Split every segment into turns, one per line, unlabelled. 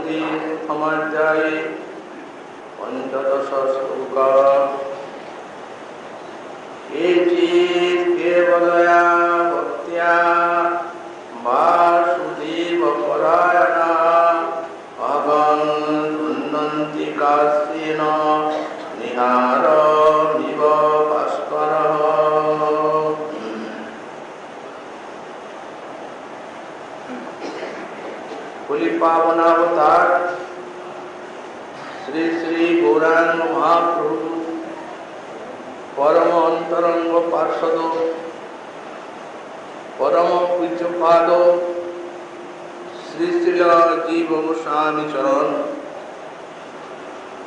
स्तुति प्रथमाध्याये पंचदश श्लोक केचित् केवलया भक्त्या वासुदेवपरायणा अहं तुन्नन्ति कास्येन निहारमिव भास्करः। कुली पावनावतार श्री श्री गौरांग महाप्रभु परम अंतरंग पार्षद परम पूज्यपाद श्री श्री जीव गोस्वामी चरण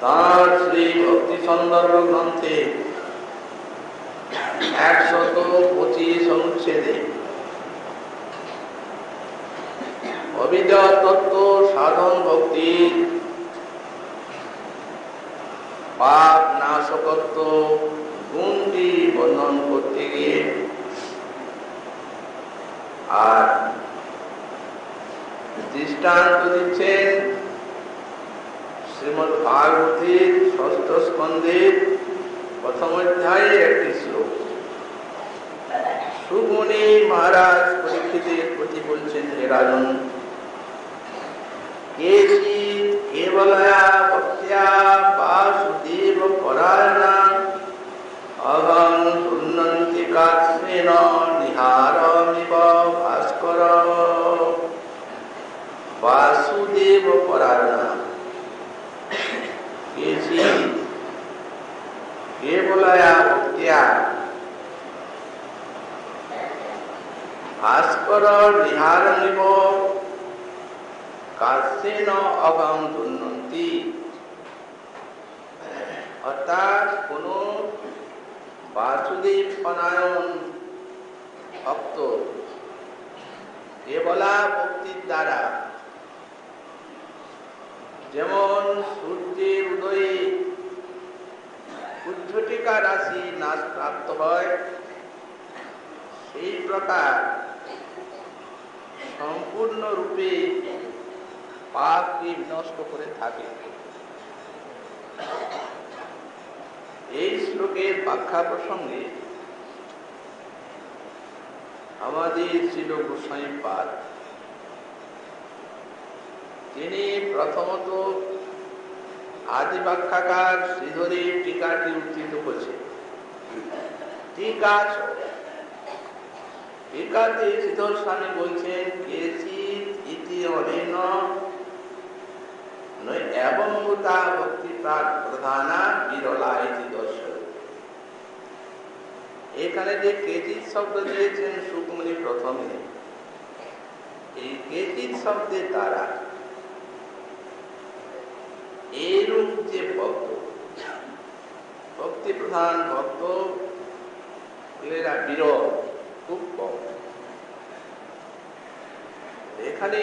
तार श्री भक्ति सन्दर्भ ग्रंथे 125 अनुच्छेदे अविद्या तत्व साधन भक्ति पाप नाशकत्व गुणটি বর্ণন করতে গিয়ে আর দৃষ্টান্ত দিচ্ছেন শ্রীমদ্ ভাগবতের ষষ্ঠ স্কন্ধের প্রথম অধ্যায়ে একটি শ্লোক। সুমুনি মহারাজ পরীক্ষিতের প্রতি বলছেন, হে রাজন, केचित् केवलया भक्त्या वासुदेव परायणा अहं तुन्नन्ति कास्येन निहारमिव भास्करः। वासुदेव परायणा केचित् केवलया भक्त्या भास्कर निहारमिव कास्येन अहं तुन्नन्ति। अर्थात कोनो वासुदेव परायण भक्त केवला भक्तिर द्वारा যেমন সূর্যের উদয়ে সূর্যটিকা রাশি নাশ প্রাপ্ত হয়, সেই প্রকার সম্পূর্ণ রূপে পাপকে বিনষ্ট করে থাকে। এই শ্লোকের ব্যাখ্যা প্রসঙ্গে আমাদের ছিল গোস্বামীপাদ। তিনি প্রথমত আদি ব্যাখ্যাকার শ্রীধরের টিকাটি উদ্ধৃত করেছেন। টিকাতে শ্রীধর স্বামী বলছেন, কেচিৎ ইতি অনেন এবং মুতা ভক্তি প্রধানা বিরলা ইতি দর্শন। এখানে যে কেচিৎ শব্দ দিয়েছেন সুকুমারী প্রথমে, এই কেচিৎ শব্দের দ্বারা এইরূপ যে ভক্ত ভক্তি প্রধান ভক্ত এরা বিরল, খুব কম। এখানে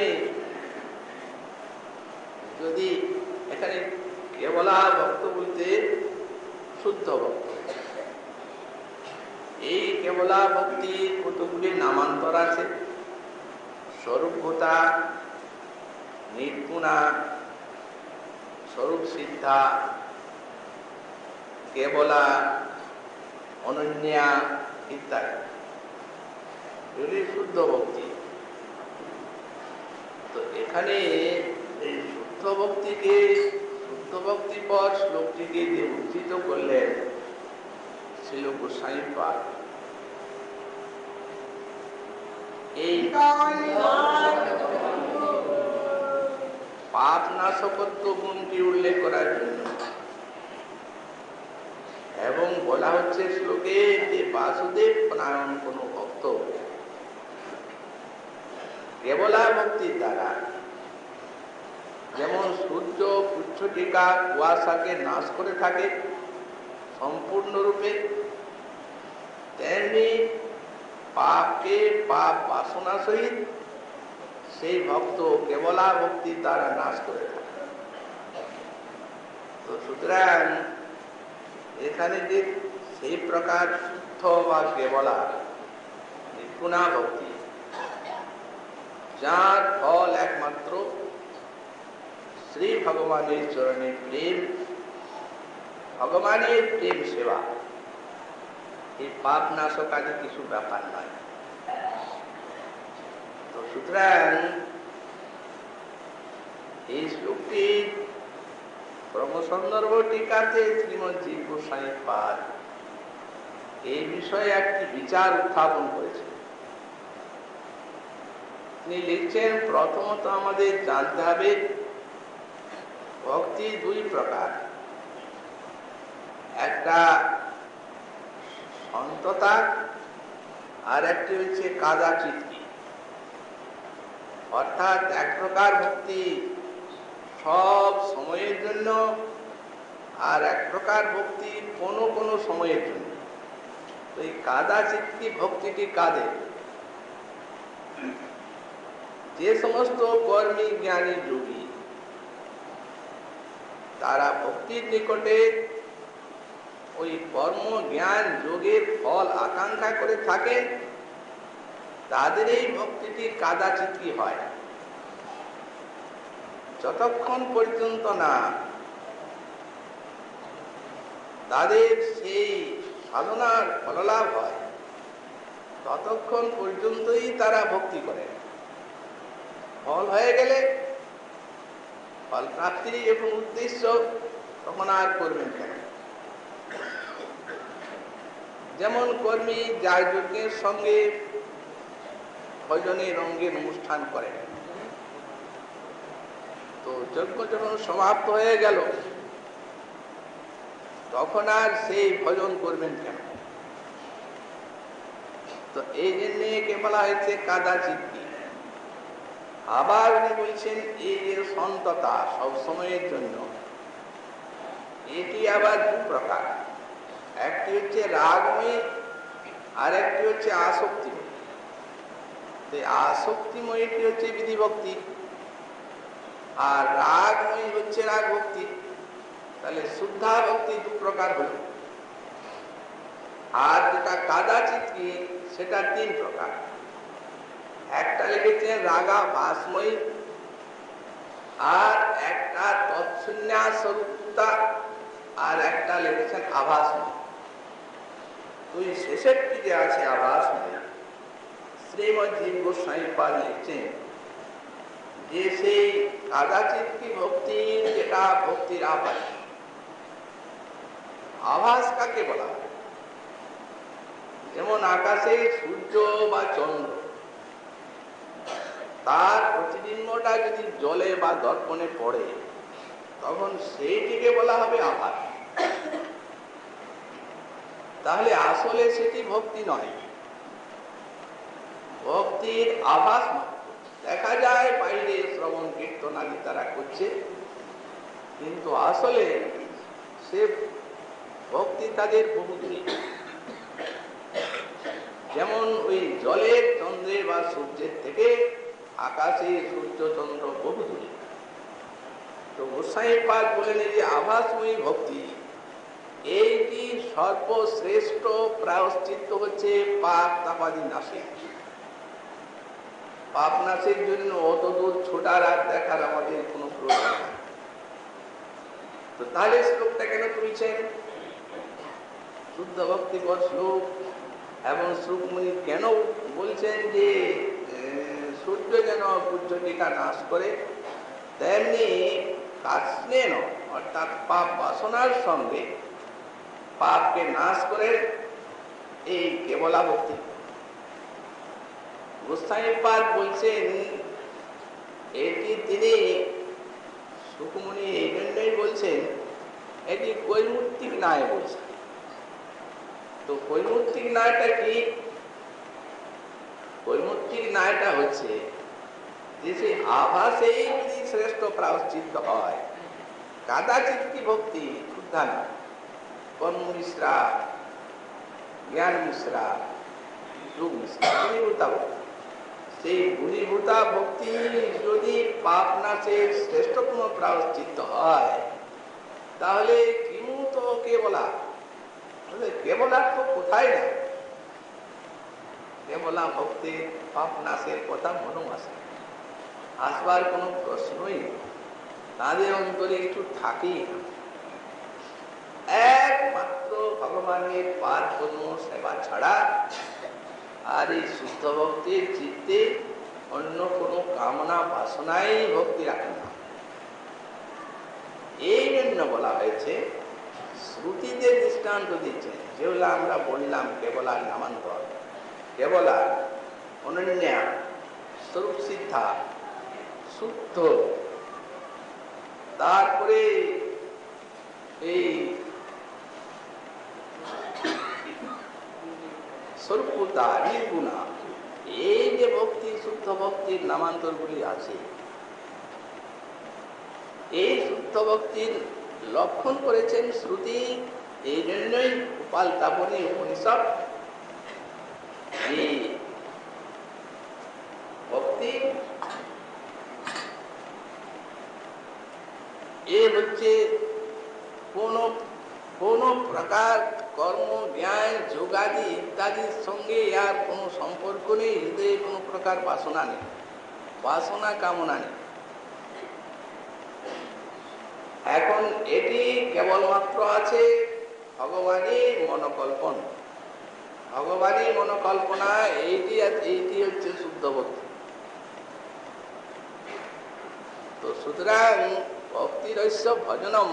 যদি এখানে কেবলা ভক্ত বলতে শুদ্ধ ভক্ত, এই কেবলা ভক্তির কতগুলি নামান্তর আছে। স্বরূপভূতা, নির্গুণা, স্বরূপ সিদ্ধা, কেবলা, অনন্যা ইত্যাদি, এগুলি শুদ্ধ ভক্তি। তো এখানে এই শুদ্ধ ভক্তি পর শ্লোকটিকে যে উদ্ধৃত করলেন ছিল গোস্বামীপাদ। এই পাপ নাশকত্ব গুণটি উল্লেখ করার জন্য, এবং বলা হচ্ছে শ্লোকে যে বাসুদেব পরায়ণ কোন ভক্ত কেবলা ভক্তির দ্বারা যেমন সূর্য পুচ্ছটিকা কুয়াশাকে নাশ করে থাকে সম্পূর্ণরূপে, তেমনি পাপকে পাপ বাসনা সহিত সেই ভক্ত কেবলা ভক্তির দ্বারা নাশ করে থাকে। তো সুতরাং এখানে যে সেই প্রকার শুদ্ধ বা কেবলা নিপুণা ভক্তি, যার ফল একমাত্র শ্রী ভগবানের চরণে প্রেম, ভগবানের প্রেম সেবা, এই পাপ নাশকারী কিছু ব্যাপার নয়। তো সুতরাং এই শ্লোকটি ক্রমসন্দর্ভ টিকাতে শ্রীমৎ জীব গোস্বামী পাদ এই বিষয়ে একটি বিচার উত্থাপন করেছেন। তিনি লিখছেন, প্রথমত আমাদের জানতে হবে ভক্তি দুই প্রকার। একটা সন্ততা, আর একটি হচ্ছে কাদাচিৎকি। অর্থাৎ এক প্রকার ভক্তি সব সময়ের জন্য, আর এক প্রকার ভক্তি কোনো কোনো সময়ের জন্য। এই কাদাচিৎকি ভক্তিটি কাদের? যে সমস্ত কর্মী জ্ঞানী যোগী তারা ভক্তির নিকটে ওই কর্ম জ্ঞান যোগের ফল আকাঙ্ক্ষা করে থাকে, তাদের এই ভক্তিটি কাদাচিৎকি হয়। যতক্ষণ পর্যন্ত না তাদের সেই সাধনার ফললাভ হয়, ততক্ষণ পর্যন্তই তারা ভক্তি করে। ফল হয়ে গেলে, ফল প্রাপ্তির এবং উদ্দেশ্য, তখন আর করবেন কেন? যেমন কর্মী যার যজ্ঞের সঙ্গে ভজনের রঙ্গের অনুষ্ঠান করে, তো যজ্ঞ যখন সমাপ্ত হয়ে গেল, তখন আর সেই ভজন করবেন কেন? তো এই জন্যে কে বলা হয়েছে কাদাচিৎকি। আবার উনি বলছেন এই যে সন্ততা সব সময়ের জন্য, এটি আবার দু প্রকার। একটি হচ্ছে রাগময়ী, আর একটি হচ্ছে আসক্তিময়ী। আসক্তিময়ীটি হচ্ছে বিধিভক্তি, আর রাগময়ী হচ্ছে রাগ ভক্তি। তাহলে শুদ্ধা ভক্তি দু প্রকার হল। আর যেটা কাদাচিৎকি সেটা তিন প্রকার। একটা লিখেছেন রাগা ভাসময়ী, আর একটা তৎসন্ন্যাসরূপতা, আর একটা লিখেছেন আভাসময়ী। তুই শেষেরটি যে আছে আভাসময়ী, শ্রীমৎ জীব গোস্বামী পাদ লিখছেন যে সেই কাদাচিৎকি ভক্তি, যেটা ভক্তির আভাস। আভাস কাকে বলা হয়? যেমন আকাশে সূর্য বা চন্দ্র, তার প্রতিবিম্বটা যদি জলে বা দর্পণে পড়ে, তখন সেইটিকে বলা হবে আভাস। তাহলে আসলে সেটি ভক্তি নয়, ভক্তির আভাস মাত্র। দেখা যায় বাইরে শ্রবণ কীর্তন আদি তারা করছে, কিন্তু আসলে সে ভক্তি তাদের বহু দূরে। যেমন ওই জলের, চন্দ্রের বা সূর্যের থেকে আকাশে সূর্য চন্দ্র বহু দূরে। তো গোস্বামী পাদ বলেন যে আভাসময়ী ভক্তি, এইটি সর্বশ্রেষ্ঠ প্রায়শ্চিত্ত হচ্ছে পাপ তাপাদি নাশে। পাপ নাশের জন্য অত দূর ছোটার আর দেখার আমাদের কোনো প্রয়োজন নেই। তো তাহলে শ্লোকটা কেন তুলছেন? শুদ্ধ ভক্তিপদ শ্লোক। এবং শ্রুকমুনি কেন বলছেন যে সূর্য যেন পূজ্যটিকা নাশ করে, তেমনি কাস্নেন, অর্থাৎ পাপ বাসনার সঙ্গে পাপকে নাশ করে এই কেবলা ভক্তি। গোস্বামী পাদ বলছেন এটি তিনি সুকুমনি এই জন্যই বলছেন, এটি কৈমূর্তিক ন্যায় বলছেন। তো কৈমূর্তিক ন্যায়টা কি? কৈমূর্তিক ন্যায়টা হচ্ছে যে সেই আভাসেই যদি শ্রেষ্ঠ প্রায়শ্চিত্ত হয়, কাদাচিৎকি ভক্তি শুদ্ধা নয়। কর্ম মিশ্রা, জ্ঞান মিশ্রা, যোগ মিশ্রা, গুণীভূতা ভক্তি। সেই গুণীভূতা ভক্তি যদি পাপ নাশের শ্রেষ্ঠতম প্রায়শ্চিত্ত হয়, তাহলে কিমুত কেবলা, কেবলার্থ কোথায় না? কেবলা ভক্তির পাপ নাশের কথা মনেও আসে, আসবার কোনো প্রশ্নই নেই। তাদের অন্তরে কিছু থাকেই না, একমাত্র ভগবানের পাদ পদ্ম সেবা ছাড়া আর এই শুদ্ধ ভক্তির চিত্তে অন্য কোনো কামনা বাসনাই ভক্তি রাখে না। এই জন্য বলা হয়েছে, শ্রুতিতে দৃষ্টান্ত দিচ্ছেন, যেগুলো আমরা বললাম কেবল আর নামান্তর, কেবল আর অনন্যা, স্বরূপ সিদ্ধা, শুদ্ধ, তারপরে এই স্বরূপতা, নির্গুণা, এই যে ভক্তি, শুদ্ধ ভক্তির নামান্তরগুলি আছে, এই শুদ্ধ ভক্তির লক্ষণ করেছেন শ্রুতি। এই জন্যই উপাল তাপনী উপনিষদ এই ভক্তি এ হচ্ছে কোন প্রকার কর্ম, জ্ঞান, যোগাদি ইত্যাদির সঙ্গে আর কোনো সম্পর্ক নেই, হৃদয়ে কোনো প্রকার বাসনা নেই, বাসনা কামনা নেই। এখন এটি কেবলমাত্র আছে ভগবানের মনোকল্পন, ভগবানের মনোকল্পনা, এইটি হচ্ছে শুদ্ধ ভক্তি। তো সুতরাং ভক্তিরস্য ভজনম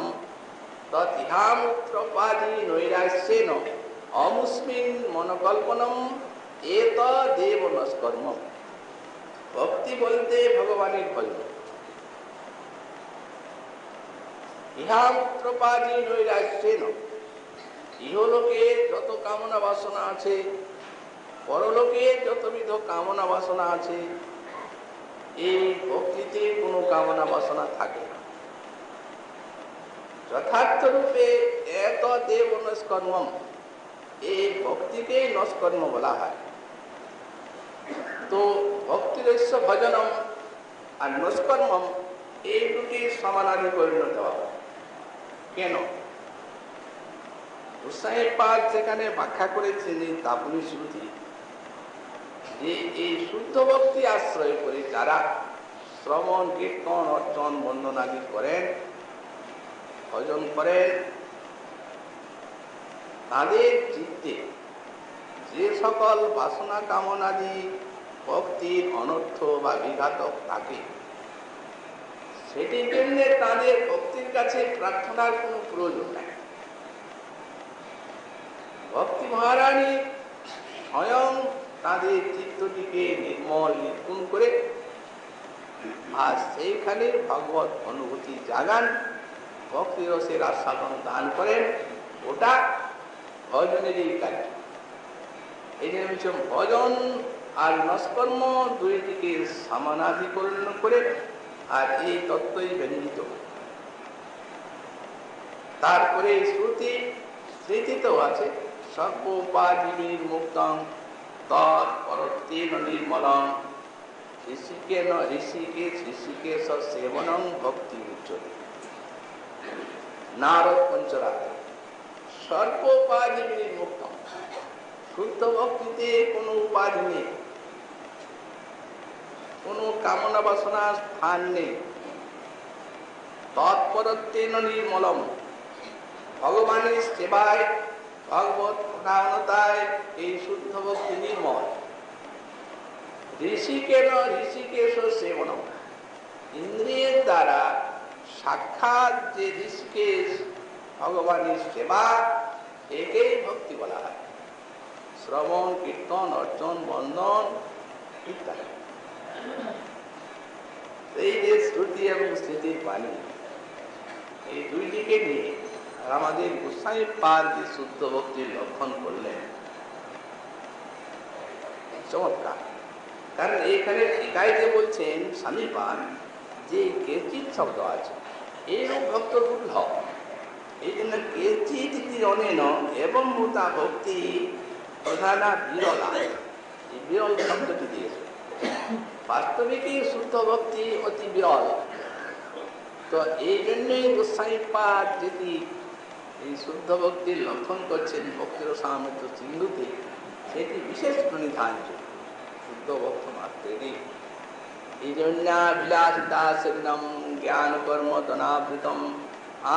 তৎইহামুত্রপাদি নৈরাশ্যেন অমুস্মিন মনোকল্পনম এতদেব নস্কর্ম। ভক্তি বলতে ভগবানের ভজন। ইহামুত্রপাদি নৈরাশ্যেন, ইহলোকে যত কামনা বাসনা আছে, পরলোকে যতবিধ কামনা বাসনা আছে, এই ভক্তিতে কোনো কামনা বাসনা থাকে না। যথার্থ রূপে এতদেব নস্কর্মম, এই ভক্তিকে নস্কর্ম বলা হয়। তো ভক্তিরস্য ভজনম আর নস্কর্মম, এই দুটি সমানাধিকরণ দেওয়া হয়। কেন? গোসাইপাদ যেখানে ব্যাখ্যা করেছেন এই তাপনী শ্রুতি, যে এই শুদ্ধ ভক্তি আশ্রয় করে যারা শ্রবণ, কীর্তন, অর্চন, বন্দনাদি করেন, ভজন করেন, তাদের চিত্তে যে সকল বাসনা কামনাদি ভক্তির অনর্থ বা বিঘাতক থাকে, সেটির জন্য তাদের ভক্তির কাছে প্রার্থনার কোনো প্রয়োজন নেই। ভক্তি মহারানী স্বয়ং তাদের চিত্তটিকে নির্মল, নির্গুণ করে আর সেইখানে ভগবত অনুভূতি জাগান, ভক্তি রসের আস্বাদন দান করেন। ওটা ভজনেরই কাজ। এই জন্য ভজন আর নস্কর্ম দুইটিকে সমানাধিকরণ করে আর এই তত্ত্বই ব্যঞ্জিত। তারপরে শ্রুতি, স্মৃতিতেও আছে, সর্বোপাধির মুক্তং তৎপরত্বেন নির্মলং ঋষিকেশ সেবনং ভক্তি উচ্যতে। নারদ পঞ্চরাত্র, সর্বোপাধি মুক্ত, শুদ্ধ ভক্তিতে কোনো উপাধি নেই, কোনো কামনা বাসনা স্থান নেই। তৎপরত্বেন নির্মলম, ভগবানের সেবায়, ভগবত প্রণামতায় এই শুদ্ধ ভক্তি নির্মল। ঋষিকেশ সেবনম, ইন্দ্রিয়ের দ্বারা সাক্ষাৎ যে ঋষিকেশ ভগবানের সেবা, একেই ভক্তি বলা হয়। শ্রবণ, কীর্তন, অর্চন, বন্দন ইত্যাদি, এই যে শ্রুতি এবং স্মৃতির বাণী, এই দুই দিকে নিয়ে আমাদের গোসাইপাদ যে শুদ্ধ ভক্তির লক্ষণ করলেন, চমৎকার। কারণ এইখানে একাইতে বলছেন স্বামীপাদ যে কেচিৎ শব্দ আছে, এইরূপ ভক্ত দুর্লভ। এই জন্য কেচিৎ অনেন এবং মুতা ভক্তি প্রধানা বিরলা, এই বিরল শব্দটি দিয়েছে। বাস্তবিকই শুদ্ধ ভক্তি অতি বিরল। তো এই জন্যই গোসাইপাদ যেটি এই শুদ্ধ ভক্তির লক্ষণ করছেন ভক্তির সামর্থ্য সিন্ধুতে, সেটি বিশেষ প্রণিধান। শুদ্ধ ভক্ত মাত্রেরই বিলাসিতাশীর্ণম জ্ঞান কর্ম তনাবৃতম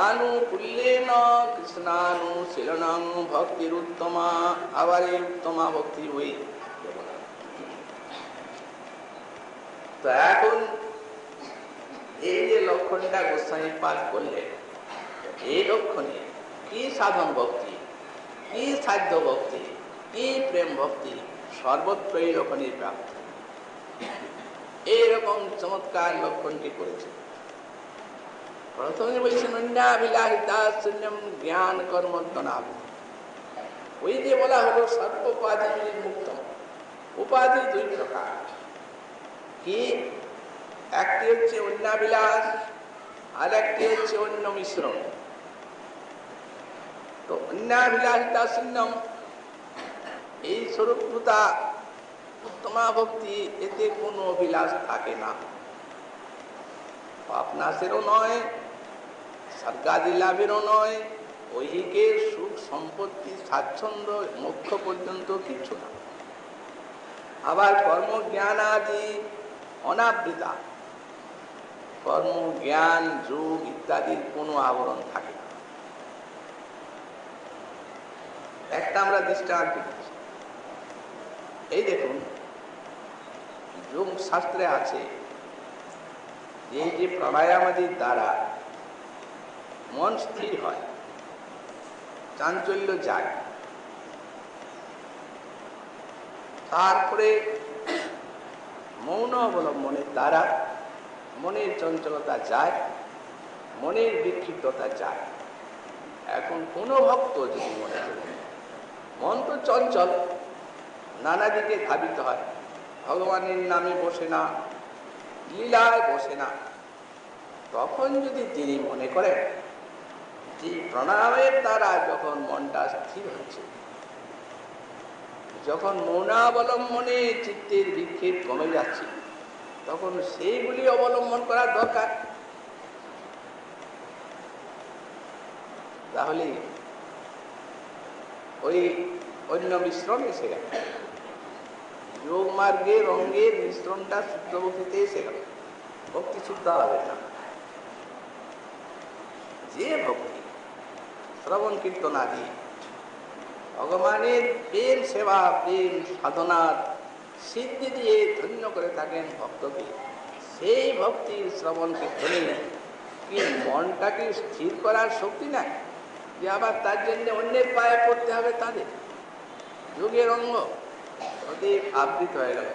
আনুকূল্যেন কৃষ্ণানুশীলনং ভক্তির উত্তমা। আবার এই উত্তমা ভক্তি হই। তো এখন এই যে লক্ষণটা গোস্বামী পাঠ করলেন, এই লক্ষণে কি সাধন ভক্তি, কি সাধ্য ভক্তি, কি প্রেম ভক্তি, সর্বত্রই লক্ষণের প্রাপ্ত। এইরকম চমৎকার লক্ষণটি করেছে। প্রথমে বলছেন অন্যাভিলাষিতা শূন্যম জ্ঞান কর্ম তনাব। ওই যে বলা হলো সর্বোপাধি মুক্ত। উপাধি দুই প্রকার, কি একটি হচ্ছে অন্যাভিলাষ, আর একটি হচ্ছে অন্য মিশ্রণ। তো অন্যাভিলাষিতা শূন্যম এই স্বরূপভূতা উত্তমা ভক্তি, এতে কোনো অভিলাষ থাকে না, পাপনাশেরও নয়, স্বর্গাদি লাভেরও নয়, ঐহিকের সুখ সম্পত্তি স্বাচ্ছন্দ্য মোক্ষ পর্যন্ত কিছু না। আবার কর্মজ্ঞান আদি অনাবৃতা, কর্ম জ্ঞান যোগ ইত্যাদির কোনো আবরণ থাকে না। একটা আমরা দৃষ্টান্ত দিচ্ছি। এই দেখুন, যোগ শাস্ত্রে আছে যে যে প্রাণায়ামাদির দ্বারা মন স্থির হয়, চাঞ্চল্য যায়, তারপরে মৌন অবলম্বনের দ্বারা মনের চঞ্চলতা যায়, মনের বিক্ষিপ্ততা যায়। এখন কোনো ভক্ত যদি মনে করেন মন তো চঞ্চল, নানা দিকে ধাবিত হয়, ভগবানের নামে বসে না, লীলায় বসে না, তখন যদি তিনি মনে করেন যে প্রণামের দ্বারা যখন মনটা স্থির হচ্ছে, যখন মৌনাবলম্বনে চিত্তের বিক্ষেপ কমে যাচ্ছে, তখন সেইগুলি অবলম্বন করার দরকার। তাহলে ওই অন্য মিশ্রণ এসে গেল, যোগ মার্গে রঙ্গের মিশ্রণটা শুদ্ধ ভক্তিতে এসে গেল, ভক্তি শুদ্ধ হবে না। যে ভক্তি শ্রবণ কীর্তন আদি ভগবানের প্রেম সেবা, প্রেম সাধনার সিদ্ধি দিয়ে ধন্য করে থাকেন ভক্তকে, সেই ভক্তির শ্রবণ কীর্তনে কি মনটাকে স্থির করার শক্তি নাই, যে আবার তার জন্য অন্যের পায়ে পড়তে হবে। তাদের যোগের অঙ্গ ওদের আবৃত হয়ে গেল।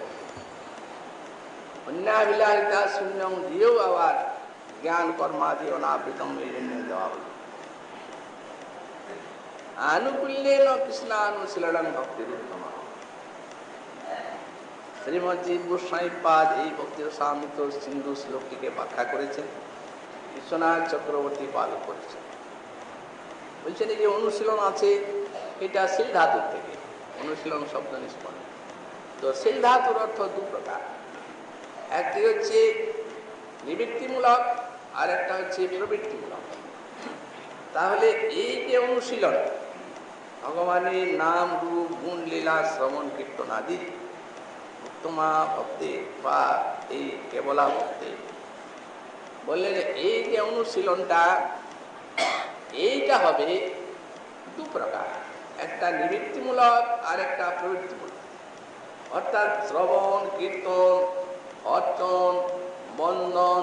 অন্যাভিলাষিতা শূন্যম দিয়েও আবার জ্ঞান কর্মাদি অনাবৃতম এই জন্য দেওয়া হল। আনুকূল্যেন কৃষ্ণানুশীলনং ভক্তির উত্তম। শ্রীমদ্ গোস্বামী পাদ এই ভক্তির সামিত সিন্ধু শ্লোকটিকে ব্যাখ্যা করেছেন, বিশ্বনাথ চক্রবর্তী পালন করেছেন। বলছেন এই যে অনুশীলন আছে, এটা শিল ধাতুর থেকে অনুশীলন শব্দ নিষ্পন্ন। তো শিল ধাতুর অর্থ দু প্রকার, একটি হচ্ছে নিবৃত্তিমূলক, আর একটা হচ্ছে প্রবৃত্তিমূলক। তাহলে এই যে অনুশীলন, ভগবানের নাম রূপ গুণ লীলা শ্রবণ কীর্তন আদি উত্তমা ভক্তি বা এই কেবলা ভক্তি, বললেন এই যে অনুশীলনটা, এইটা হবে দু প্রকার, একটা নিবৃত্তিমূলক আর একটা প্রবৃত্তিমূলক। অর্থাৎ শ্রবণ কীর্তন, অর্চন, বন্দন,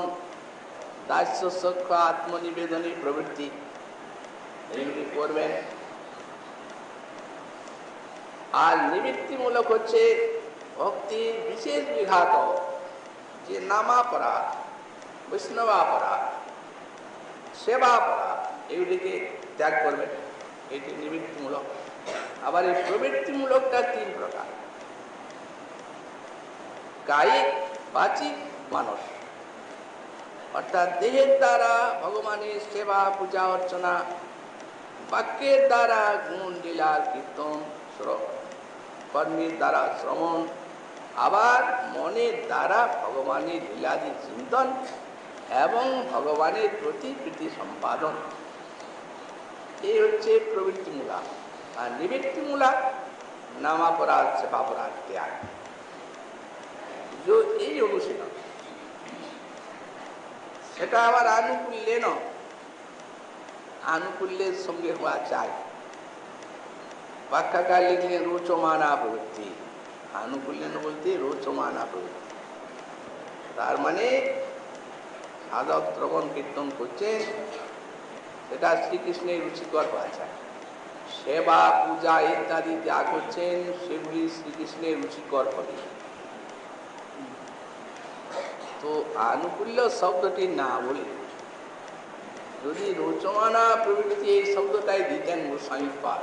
দাস্য সখ্য আত্মনিবেদনী প্রবৃত্তি এগুলি করবেন। আর নিবৃত্তিমূলক হচ্ছে ভক্তির বিশেষ বিঘাত, যে নামাপরাধ, বৈষ্ণবাপরাধ, সেবাপরাধ, এগুলিকে ত্যাগ করবেন, এটি নিবৃত্তিমূলক। আবার এই প্রবৃত্তিমূলকটা তিন প্রকার, কায়িক, বাচিক, মানস। অর্থাৎ দেহের দ্বারা ভগবানের সেবা পূজা অর্চনা, বাক্যের দ্বারা গুণ লীলার কীর্তন, কর্মের দ্বারা শ্রবণ, আবার মনের দ্বারা ভগবানের লীলাদি চিন্তন এবং ভগবানের প্রতি প্রীতি সম্পাদন। এই হচ্ছে প্রবৃত্তিমূলক। আর নিবৃত্তিমূলক নামাপরাধ, সেবাপরাধ ত্যাগ। এই অনুশীলন সেটা আবার আনুকূল্যে নয়, আনুকূল্যের সঙ্গে হওয়া চাই। ব্যাখ্যাকার লিখলেন রোচমানা প্রবৃত্তি, আনুকূল্যেন বলতে রোচমানা প্রবৃত্তি। তার মানে সাধক শ্রবণ কীর্তন করছেন, সেটা শ্রীকৃষ্ণের রুচিকর হওয়া চাই। সেবা পূজা ইত্যাদি যা করছেন সেগুলি শ্রীকৃষ্ণের রুচিকর হবে। তো আনুকূল্য শব্দটি না বলে যদি রোচমানা প্রবৃত্তি এই শব্দটাই দিতেন গোস্বামীপাদ,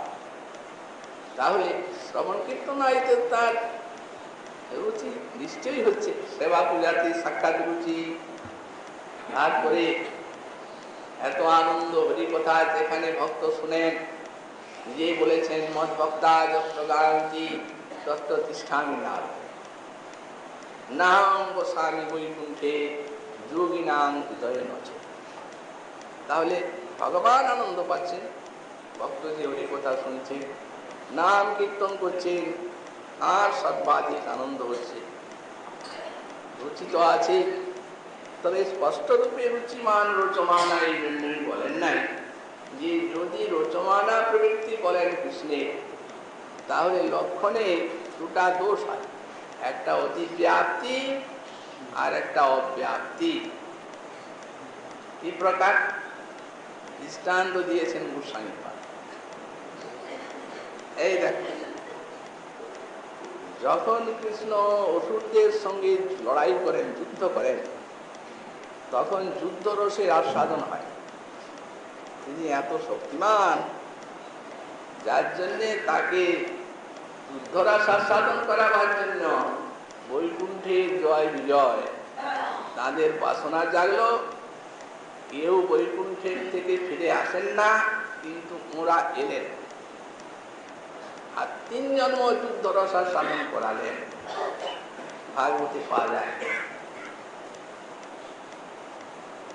তাহলে শ্রবণ কীর্তনায়তে তার রুচি নিশ্চয়ই হচ্ছে। সেবা পূজাতে সাক্ষাৎ রুচি, তারপরে এত আনন্দ হরি কথা যেখানে ভক্ত শুনেন, নিজেই বলেছেন মদ ভক্তা যত্র গায়ন্তি তত্র তিষ্ঠামি নাম নাম গোস্বামী বৈকুণ্ঠে যোগী নাম হৃদয়ে নচে। তাহলে ভগবান আনন্দ পাচ্ছেন, ভক্ত যে হরি কথা শুনছে, নাম কীর্তন করছেন, আর সর্বাধিক আনন্দ হচ্ছে। রুচি তো আছে, তবে স্পষ্ট রূপে রুচিমান রোচমানা এই জন্যই বলেন নাই যে যদি রোচমানা প্রবৃত্তি বলেন কৃষ্ণের, তাহলে লক্ষণে দুটা দোষ হয়, একটা অতিব্যাপ্তি আর একটা অব্যাপ্তি। এই প্রকার দৃষ্টান্ত দিয়েছেন গোস্বামীপাদ। এই দেখেন, যখন কৃষ্ণ অসুরদের সঙ্গে লড়াই করেন, যুদ্ধ করেন, তখন যুদ্ধ রসের আস্বাদন হয়। তিনি এত শক্তিমান, যার জন্যে তাকে যুদ্ধরাস আস্বাদন করাবার জন্য বৈকুণ্ঠের জয় বিজয় তাদের বাসনা জাগলো। কেউ বৈকুণ্ঠের থেকে ফিরে আসেন না, কিন্তু ওরা এলেন আর 3 জন্ম যুদ্ধরস আস্বাদন করালেন। ভাগবতে পাওয়া যায়।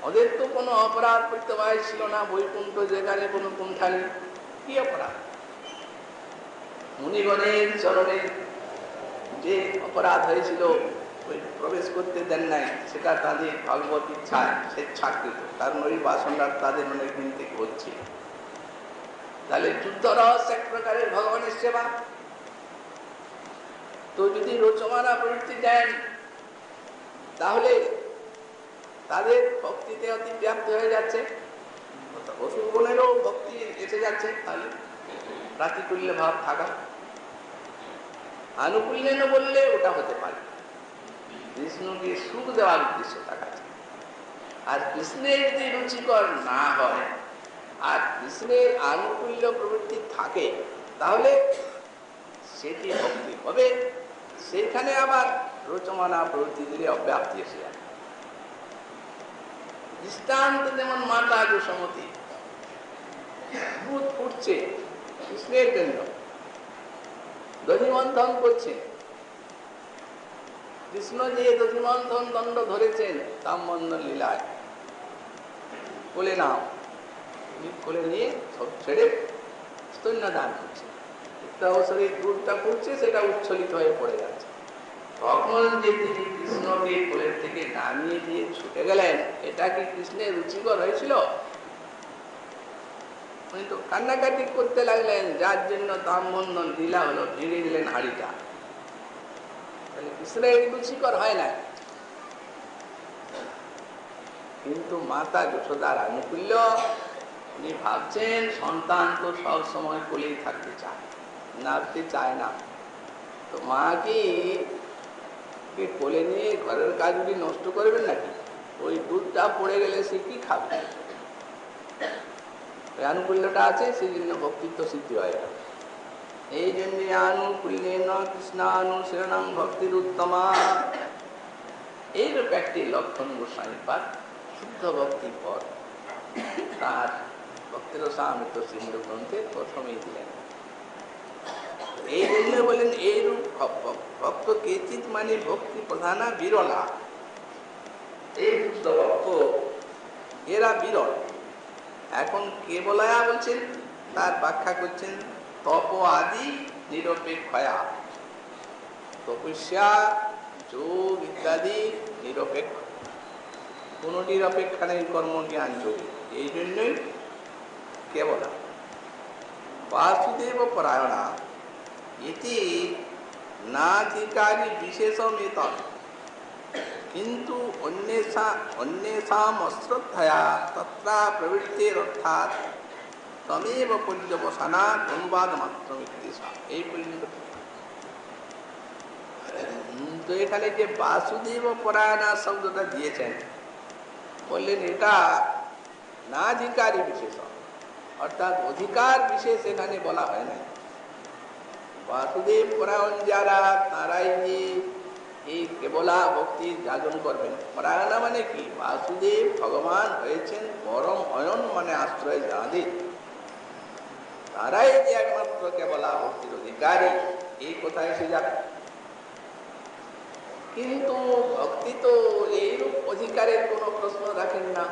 ওদের তো কোনো অপরাধ প্রত্যবায় ছিল না, বৈকুণ্ঠ যেখানে কোনো কুণ্ঠা নেই, কি অপরাধ? মুনিগণের চরণে যে অপরাধ হয়েছিল, ওই প্রবেশ করতে দেন নাই, সেটা তাদের ভগবত ইচ্ছায় স্বেচ্ছাকৃত, কারণ ওই বাসনা তাদের অনেক দিন থেকে হচ্ছিল। তাহলে যুদ্ধ রহস্য এক প্রকারের ভগবানের সেবা। তো যদি রোচমানা প্রবৃত্তি দেন, তাহলে তাদের ভক্তিতে অতিব্যাপ্ত হয়ে যাচ্ছে, অসুরগণেরও ভক্তি এসে যাচ্ছে। তাহলে প্রাতিকূল্য ভাব থাকা, আনুকূল্য বললে ওটা হতে পারে কৃষ্ণকে সুখ দেওয়ার উদ্দেশ্য থাকা। আর কৃষ্ণের যদি রুচিকর না হয় আর কৃষ্ণের আনুকূল্য প্রবৃত্তি থাকে, তাহলে সেটি ভক্তি হবে। সেখানে আবার রোচমানা প্রবৃত্তি দিলে অব্যাপ্তি এসে যায়। দৃষ্টান্ত যেমন মাতা যশোমতী দুধ ফুটছে কৃষ্ণের জন্য, দধিমন্থন করছে, কৃষ্ণ যে দধিমন্থন দণ্ড ধরেছেন কামবন্ধন লীলায়, কোলে নাও, কোলে নিয়ে সব ছেড়ে স্তন্যদান করছে। একটা অবসরে দুধটা ফুটছে, সেটা উচ্ছলিত হয়ে পড়ে যাচ্ছে। তখন যে তিনি কৃষ্ণকে কোলের থেকে নামিয়ে দিয়ে ছুটে গেলেন, এটা কি কৃষ্ণের রুচিকর হয়েছিল? উনি তো কান্নাকাটি করতে লাগলেন, যার জন্য দামবন্ধন লীলা হলো, ভেঙে দিলেন হাড়িটা। তাহলে কৃষ্ণের রুচিকর হয় না। কিন্তু মাতা যশোদার আনুকূল্য, উনি ভাবছেন সন্তান তো সব সময় কোলেই থাকতে চায়, নাড়তে চায় না। তো মা কি কোলে নিয়ে ঘরের কাজগুলি নষ্ট করবেন নাকি? ওই দুধটা পড়ে গেলে সে কি খাবে? আনুকূল্যটা আছে, সেই জন্য ভক্তিত্ব সিদ্ধি হয়। এই জন্য আনুকূল্যেন কৃষ্ণানুশীলনং ভক্তির উত্তমা, এইরূপ একটি লক্ষণ গোস্বামীপাদ শুদ্ধ ভক্তির পর তার ভক্তিরসামৃত সিন্ধু গ্রন্থে প্রথমেই দিলেন। এই জন্য বলেন এইরূপ ভক্ত কেচিত মানে ভক্তি প্রধানা বিরলা। এই শুদ্ধ ভক্ত এরা বিরল। এখন কে বলায়া বলছেন, তার ব্যাখ্যা করছেন তপ আদি নিরপেক্ষয়া, তপস্যা যোগ ইত্যাদি নিরপেক্ষ। কোনটির অপেক্ষা নেই কর্মজ্ঞান যোগে। এই জন্যই কেবল বাসুদেব পরায়ণা ইতি নাধিকারী বিশেষমেত কিন্তু অন্যেষাম অশ্রদ্ধয়া তত্রা প্রবৃত্তিরর্থাৎ তমেব পর্যবসানাৎ অনুবাদ মাত্র এই পর্যন্ত। তো এখানে যে বাসুদেব পরায়ণা শব্দটা দিয়েছেন, বললেন এটা নাধিকারী বিশেষ, অর্থাৎ অধিকার বিশেষ এখানে বলা হয় না। বাসুদেব পরায়ণ যারা, তারাই যে এই কেবলা ভক্তি যাজন করবেন। পরায়ণা মানে কি? বাসুদেব ভগবান হয়েছেন পরম অয়ন, মানে আশ্রয় যাদের, তারাই যে একমাত্র কেবলা ভক্তির অধিকারী, এই কথা এসে যাবে। কিন্তু ভক্তি তো এইরূপ অধিকারের কোনো প্রশ্ন রাখেন না।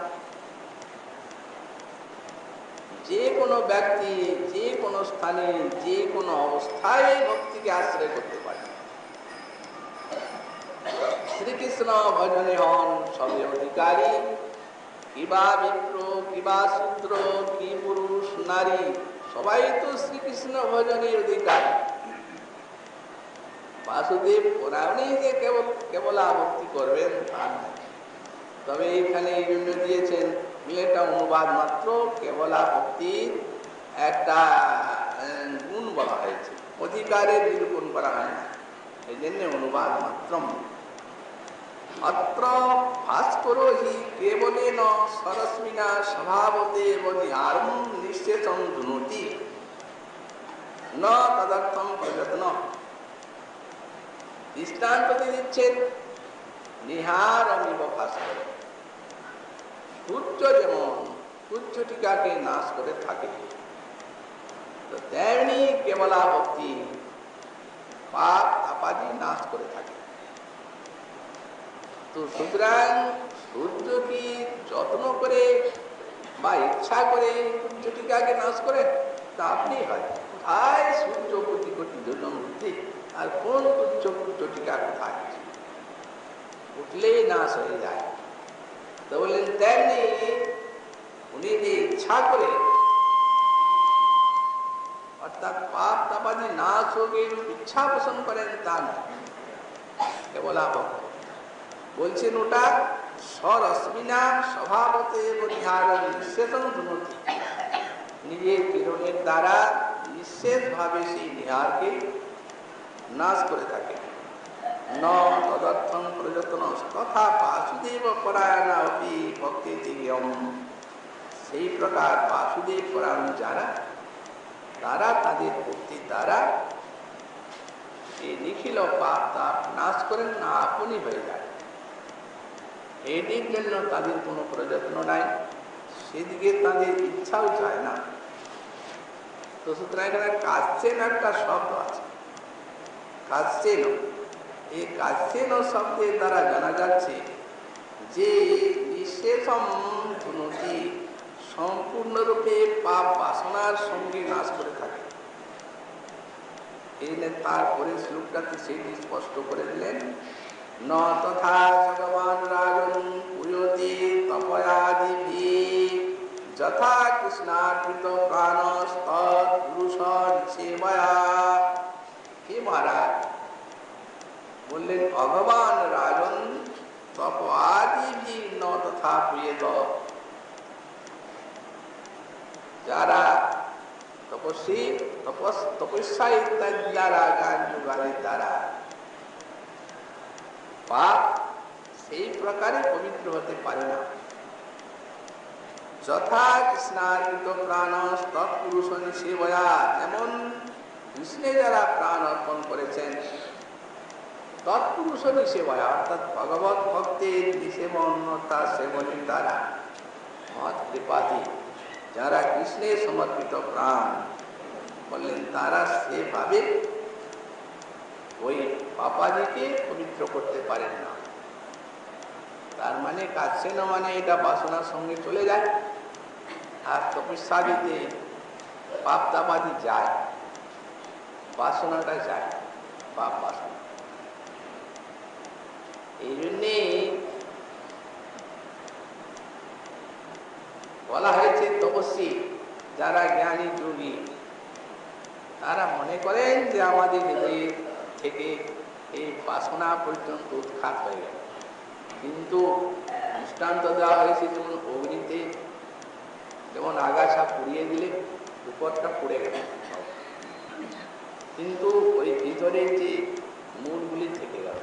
যে কোনো ব্যক্তি যে কোনো স্থানে যে কোনো অবস্থায় ভক্তিকে আশ্রয় করতে পারে। শ্রীকৃষ্ণ ভজনে হন সবে অধিকারী, কিবা বিপ্র কিবা শূদ্র কি পুরুষ নারী, সবাই তো শ্রীকৃষ্ণ ভজনের অধিকারী। বাসুদেব পরায়ণেই যে কেবলা ভক্তি করবেন তা নয়। তবে এইখানে এই জন্য দিয়েছেন, এটা অনুবাদ মাত্র, কেবলা ভক্তির একটা গুণ বলা হয়েছে, অধিকারের নিরূপণ করা হয় না, এই জন্য অনুবাদ মাত্র। অত্র ভাস্কর হি কেবলেন সরস্মিনা স্বভাবতে বনিয়ারম নিঃশেষং ধুনতি ন তদর্থম প্রযত্ন। দৃষ্টান্ত দিচ্ছেন, নিহারমিব ভাস্কর, সূর্য যেমন সূর্যটিকাকে নাশ করে থাকে, তো তেমনি কেবলা ভক্তি পাপ তাপাদি নাশ করে থাকে। তো সুতরাং সূর্য কি যত্ন করে বা ইচ্ছা করে সূর্যটিকাকে নাশ করে? তা আপনি হয় কোথায় সূর্য কোটি কোটি যোজন উঠতে, আর কোন সূর্যটিকা কোথায় উঠলেই নাশ হয়ে যায়। তো বললেন তেমনি উনি যে ইচ্ছা করে, অর্থাৎ পাপ তাপাদি নাশ হোক ইচ্ছা পোষণ করেন তা নয়, কেবলা ভক্ত। বলছেন ওটা স্বরশ্মিনা স্বভাবতে বনিহারম নিঃশেষং ধুনতি, নিজের কিরণের দ্বারা নিঃশেষভাবে সেই নিহারকে নাশ করে থাকে। ন তদর্থং প্রযত্ন তথা বাসুদেব পরায়ণা অপি ভক্তি দিব্যম, সেই প্রকার বাসুদেব পরায়ণ যারা, তারা তাদের ভক্তির দ্বারা এই নিখিল পাপ তাপ নাশ করেন না, আপনি হয়ে যায়। এটির জন্য তাদের কোনো প্রযত্ন নাই, সেদিকে তাদের ইচ্ছাও চায় না। তো সুতরাং এখানে কাচ্ছেন একটা শব্দ আছে, কাচ্ছেন। এই কাচ্ছেন শব্দের দ্বারা জানা যাচ্ছে যে নিঃশেষম ধুনতি, সম্পূর্ণরূপে পাপ বাসনার সঙ্গে নাশ করে থাকে। এই তারপরে শ্লোকটাতে সেটি স্পষ্ট করে দিলেন, ন তথা ভগবান রাজন পুয়তে তপয়াদিভি যথা কৃষ্ণার্পিত প্রাণস্তৎ পুরুষ সেবয়া। হে মহারাজ, বললেন ভগবান রাজন তপ আদিভি ন তথা প্রিয়ত, যারা তপস্বী তপস্যা ইত্যাদি দ্বারা গান যুগানের দ্বারা পাপ সেই প্রকারে পবিত্র হতে পারে না। যথা কৃষ্ণার্পিত প্রাণ তৎপুরুষ সেবয়া, যেমন কৃষ্ণে যারা প্রাণ অর্পণ করেছেন, তৎপুরুষ সেবয়া অর্থাৎ ভগবত ভক্তের নিষেবন অর্থাৎ সেবনের দ্বারা মহৎ কৃপাতি যারা কৃষ্ণের সমর্পিত প্রাণ, বললেন তারা সেভাবে ওই পাপাদিকে পবিত্র করতে পারেন না। তার মানে কাছে না, মানে এটা বাসনার সঙ্গে চলে যায়, আর তপস্যা দিতে পাপ তাপাদি যায়, বাসনাটা যায়, পাপ বাসনা। এই জন্যে বলা হয়েছে তপস্বী যারা জ্ঞানী যোগী তারা মনে করেন যে আমাদের হৃদয় থেকে এই বাসনা পর্যন্ত উৎখাত হয়ে গেল, কিন্তু দৃষ্টান্ত দেওয়া হয়েছে যেমন অগ্নিতে যেমন আগাছা পুড়িয়ে দিলে উপরটা পুড়ে গেল, কিন্তু ওই ভিতরে যে মূলগুলি থেকে গেল।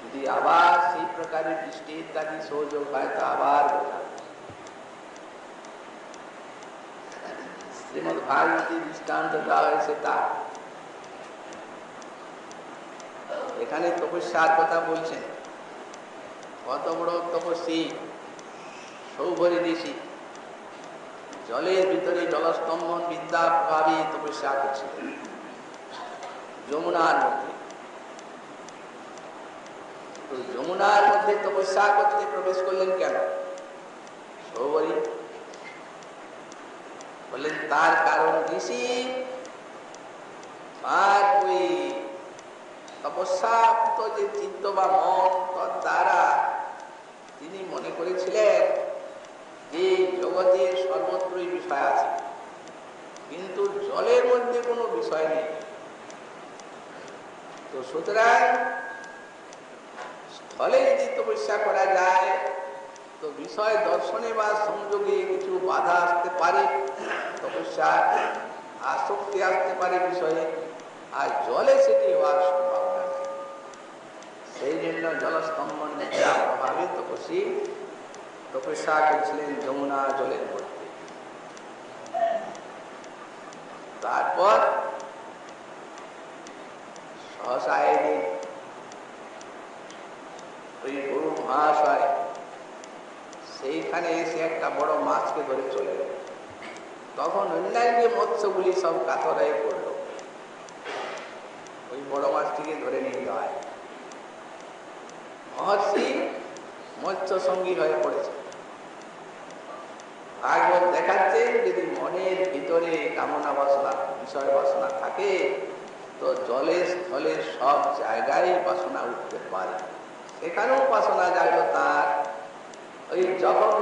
যদি আবার সেই প্রকারের বৃষ্টি ইত্যাদি সহযোগ হয় তো আবার শ্রীমদ ভাগবতী দৃষ্টান্ত দেওয়া হয়েছে তা এখানে তপস্যার কথা বলছেন। কত বড় তপস্বী সৌভরী ঋষি জলের ভিতরে জলস্তম্ভন বিদ্যা প্রভাবে তপস্যা করছিলেন যমুনার মধ্যে। তো যমুনার মধ্যে তপস্যা করতে প্রবেশ করলেন কেন? সৌভরী বললেন তার কারণ ঋষি আর ওই তপস্যাপ্ত যে চিত্ত বা মন দ্বারা তিনি মনে করেছিলেন যে জগতের সর্বত্রই বিষয় আছে, কিন্তু জলের মধ্যে কোনো বিষয় নেই। তো সুতরাং স্থলে যদি তপস্যা করা যায় তো বিষয় দর্শনে বা সংযোগে কিছু বাধা আসতে পারে, তপস্যা আসক্তি আসতে পারে বিষয়ে, আর জলে সেটি হওয়ার সম্ভাবনা নেই। সেই জন্য জলস্তম্ভন প্রভাবে তপস্বী তপস্যা করছিলেন যমুনা জলের মধ্যে। তারপর সহসা একদিন ওই গুরু মহাশয় সেইখানে এসে একটা বড় মাছকে ধরে চলে গেল। তখন অন্যান্য মৎস্যগুলি সব কাতর হয়ে পড়ল, ওই বড় মাছটিকে ধরে নিয়ে যায়। মহর্ষি মৎস্য সঙ্গী হয়ে পড়েছে। ভাগবত দেখাচ্ছেন যদি মনের ভিতরে কামনা বাসনা বিষয় বাসনা থাকে তো জলে স্থলে সব জায়গায় বাসনা উঠতে পারে। সেখানেও বাসনা জাগলো তার। ওই যখন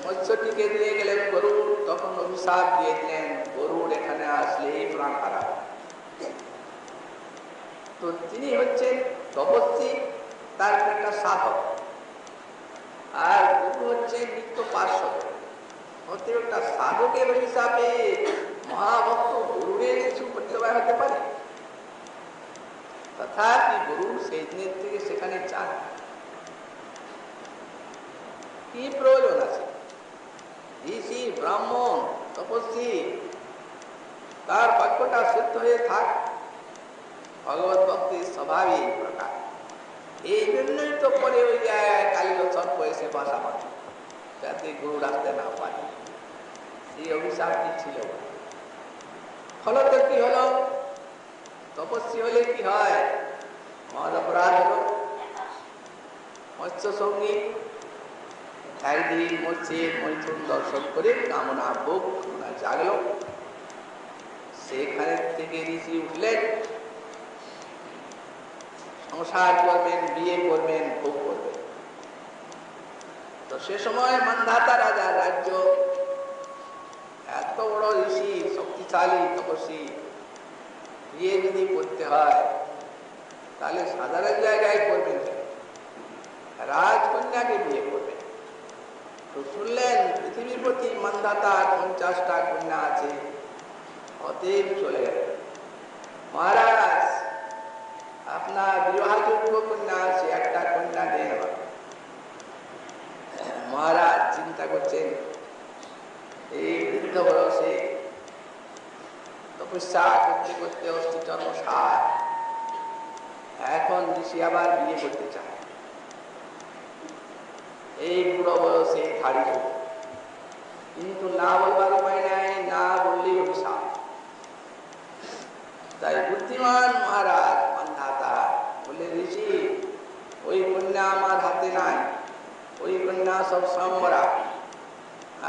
মৎস্যটিকে দিয়ে গেলেন গরুর, তখন অভিশাপ দিয়ে দিলেন গরুর এখানে আসলেই প্রাণ হারা। তো তিনি হচ্ছেন তপস্বী, তার একটা সাধক, আর গুরু হচ্ছে নিত্য পার্শ্বদ। প্রত্যেকটা সাধকের অভিশাপে মহাভক্ত গুরুরের কিছু প্রত্যবায় হতে পারে? তথাপি গুরু সেই দিনের থেকে সেখানে যান। কি প্রয়োজন আছে? ঋষি ব্রাহ্মণ তপস্বী তার বাক্যটা সিদ্ধ হয়ে থাক, ভগবত ভক্তির স্বভাবই প্রকার। এই জন্যই তো পরে ওই জায়গায় কালীর সর্প এসে বাসা বাঁধে, যাতে গুরু রাখতে না পারে। সেই অভিশাপটি ছিল। ফলত কি হলো? তপস্বী হলে কি হয়? মহৎ অপরাধ হলো। মৎস্য সঙ্গী একদিন মৎস্যের মৈথুন দর্শন করে কামনা ভোগ জাগল। সেখানে থেকে ঋষি উঠলেন, সংসার করবেন, বিয়ে করবেন, ভোগ করবেন। তো সে সময় মান্ধাতা রাজার রাজ্য, এত বড় ঋষি শক্তিশালী তপস্বী, বিয়ে যদি করতে হয় তাহলে সাধারণ জায়গায় করবেন, রাজকন্যাকে বিয়ে করবেন। তো শুনলেন পৃথিবীর প্রতি মান্ধাতা 50টা কন্যা আছে, অতএব চলে গেল। মহারাজ আপনার বিবাহযোগ্য কন্যা আছে, একটা কন্যা দেন আমাকে। মহারাজ চিন্তা করছেন এই বৃদ্ধ বয়সে তপস্যা করতে করতে অস্থিচর্ম সার, এখন ঋষি আবার বিয়ে করতে চায়। এই বুড়ো বয়সে ধাড়ি, কিন্তু না বলবার উপায় নাই, না বললেই অভিশাপ। তাই বুদ্ধিমান মহারাজ মান্ধাতা বলে, ঋষি ওই কন্যা আমার হাতে নাই, ওই কন্যা সব স্বয়ংবরা।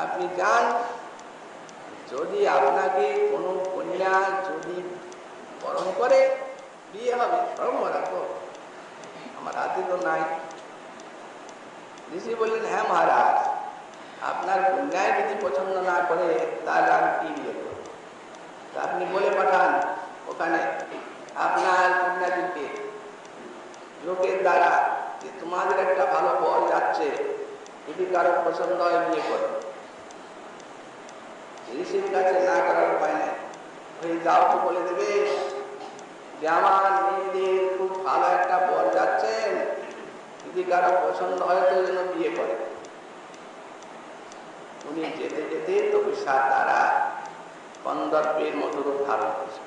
আপনি যান, যদি আপনাকে কোনো কন্যা যদি বরণ করে বিয়ে হবে, স্বয়ংবরা তো আমার হাতে তো নাই। ঋষি বললেন, হ্যাঁ মহারাজ, আপনার কন্যায় যদি পছন্দ না করে তাহলে আমি কি বিয়ে করব? আপনি বলে পাঠান ওখানে আপনার কন্যাদেরকে লোকের দ্বারা যে তোমাদের একটা ভালো বর যাচ্ছে, যদি কারো পছন্দ হয় বিয়ে করো। ঋষির কাছে না করার উপায় নেই, ওই যাও তো বলে দেবে যে আমার মেয়েদের খুব ভালো একটা বর যাচ্ছেন, যদি কারো পছন্দ হয় তো যেন বিয়ে করে। উনি যেতে যেতে তপস্যার দ্বারা কন্দর্পের মতো রূপ ধারণ করেছে।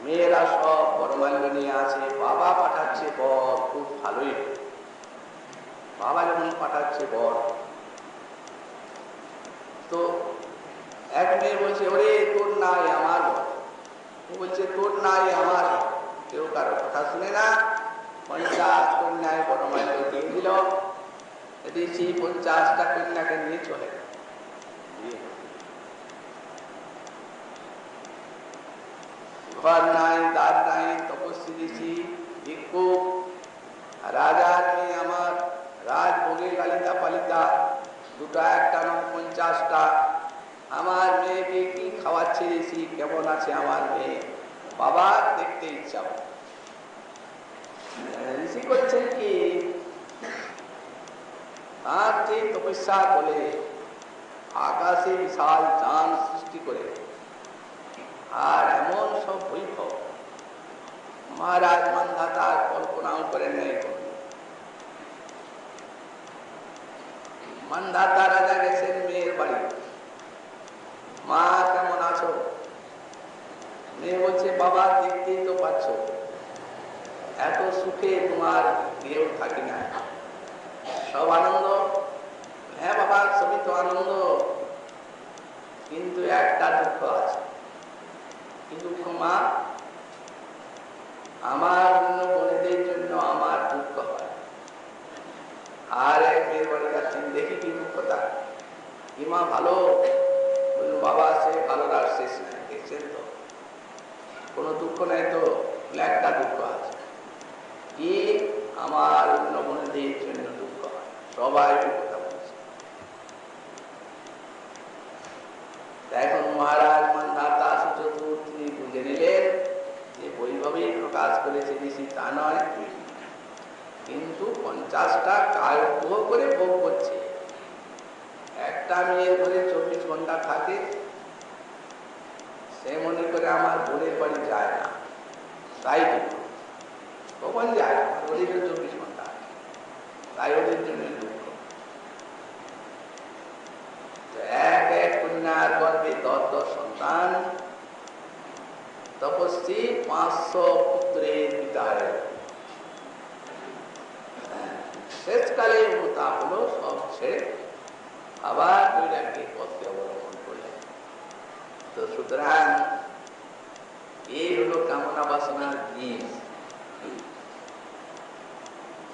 মেয়েরা সব বরমাল্য নিয়ে আছে, বাবা পাঠাচ্ছে বর, খুব ভালোই। বাবা যখন পাঠাচ্ছে বর, তো এক মেয়ে বলছে, ওরে তোর নাই আমার বর। ও বলছে, তোর নাই আমার। কেউ কারো কথা শুনে না, 50 কন্যায় বরমাল্য দিয়ে দিল। ঋষি 50টা কন্যাকে নিয়ে চলে গেল। ঘর নাই, দ্বার নাই, তপস্বী ঋষি, ভিক্ষুক, রাজার মেয়ে আমার, রাজভোগে লালিতা পালিতা, দুটা একটা নয় 50টা। আমার মেয়েকে কি খাওয়াচ্ছে ঋষি, কেমন আছে আমার মেয়ে, বাবা দেখতে ইচ্ছা। ঋষি করছেন কি, তার যে তপস্যা বলে আকাশে বিশাল চাঁদ সৃষ্টি করে, আর এমন সব বৈভব মহারাজ মান্ধাতা কল্পনাও করে নেই। মান্ধাতা রাজা গেছেন মেয়ের বাড়ি, মা কেমন আছো? মেয়ে বলছে, বাবা দেখতেই তো পাচ্ছ, এত সুখে তোমার কেউ থাকি না, সব আনন্দ। হ্যাঁ বাবা, সবই তো আনন্দ, কিন্তু একটা দুঃখ আছে। কি দুঃখ মা? আমার অন্য বোনেদের জন্য আমার দুঃখ হয়। আর এক মেয়ের বাড়ি যাচ্ছেন, দেখি কি দুঃখটা। কি মা ভালো? বলল, বাবা সে ভালোর আর শেষ নাই, দেখছেন তো, কোনো দুঃখ নাই তো? একটা দুঃখ আছে। কি? আমার অন্য বোনেদের জন্য দুঃখ হয়। সবাই কথা বলছে। এখন মহারাজ মান্ধাতা সুচতুর তিনি বুঝে নিলেন যে বৈভবেই প্রকাশ করেছে ঋষি, তা নয়, কিন্তু 50টা কায় উপভোগ করে ভোগ করছে। একটা মেয়ের ঘরে 24 ঘন্টা থাকে, সে মনে করে আমার বোনের বাড়ি যায় না, তাই কখন যায়, ওদের 24 ঘন্টা, তাই ওদের জন্য দুঃখ। এক এক কন্যার গর্ভে 10 সন্তান, তপস্বী 500 পুত্রের পিতা হয়ে শেষকালে অনুতাপ হলো, সব ছেড়ে আবার বৈরাগ্যের পথকে অবলম্বন করলেন। তো সুতরাং এই হলো কামনা বাসনার বীজ,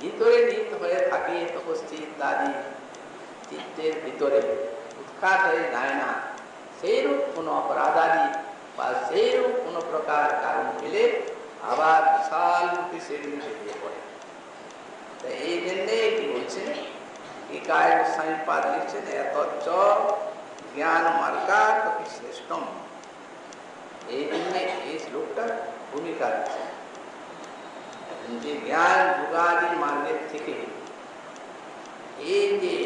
ভিতরে নিত হয়ে থাকে তপস্বী ইত্যাদি, চিত্তের ভিতরে উৎখাত হয়ে যায় না। সেইরূপ কোনো অপরাধাদি বা সেইরূপ কোনো প্রকার কারণ পেলে আবার বিশাল রূপে সেগুলি বেরিয়ে পড়ে। এই জন্যে কি বলছেন, একায় গোস্বামীপাদ লিখছেন, এতচ্চ জ্ঞান মার্গা কপি শ্রেষ্ঠম। এই জন্যে এই শ্লোকটা ভূমিকা দিচ্ছে যে জ্ঞান যুগাদি মার্গের থেকে এই যে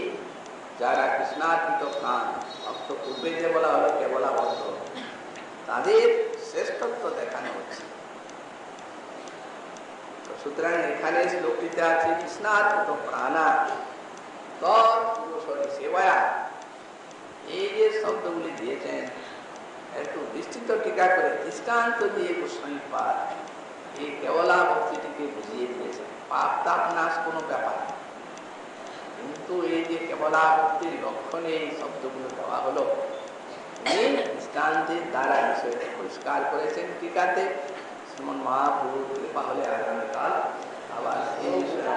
যারা কৃষ্ণার্পিত প্রাণ ভক্ত, পূর্বে যে বলা হলো কেবলা ভক্ত, তাদের শ্রেষ্ঠত্ব দেখানো হচ্ছে। সুতরাং এখানে শ্লোকটিতে আছে কৃষ্ণার্পিত প্রাণা তৎপুরুষরি সেবায়া। এই যে শব্দগুলি দিয়েছেন একটু বিস্তৃত টিকা করে দৃষ্টান্ত দিয়ে গোস্বামীপাদ এই কেবলা ভক্তিটিকে বুঝিয়ে দিয়েছেন। পাপ তাপ নাশ কোনো ব্যাপার, কিন্তু এই যে কেবলা ভক্তির লক্ষণে এই শব্দগুলো দেওয়া হলো, এই দৃষ্টান্তের দ্বারা বিষয়টা পরিষ্কার করেছেন টিকাতে। শ্রীমন মহাপ্রভুর কৃপা হলে আগামীকাল আবার এই বিষয়ে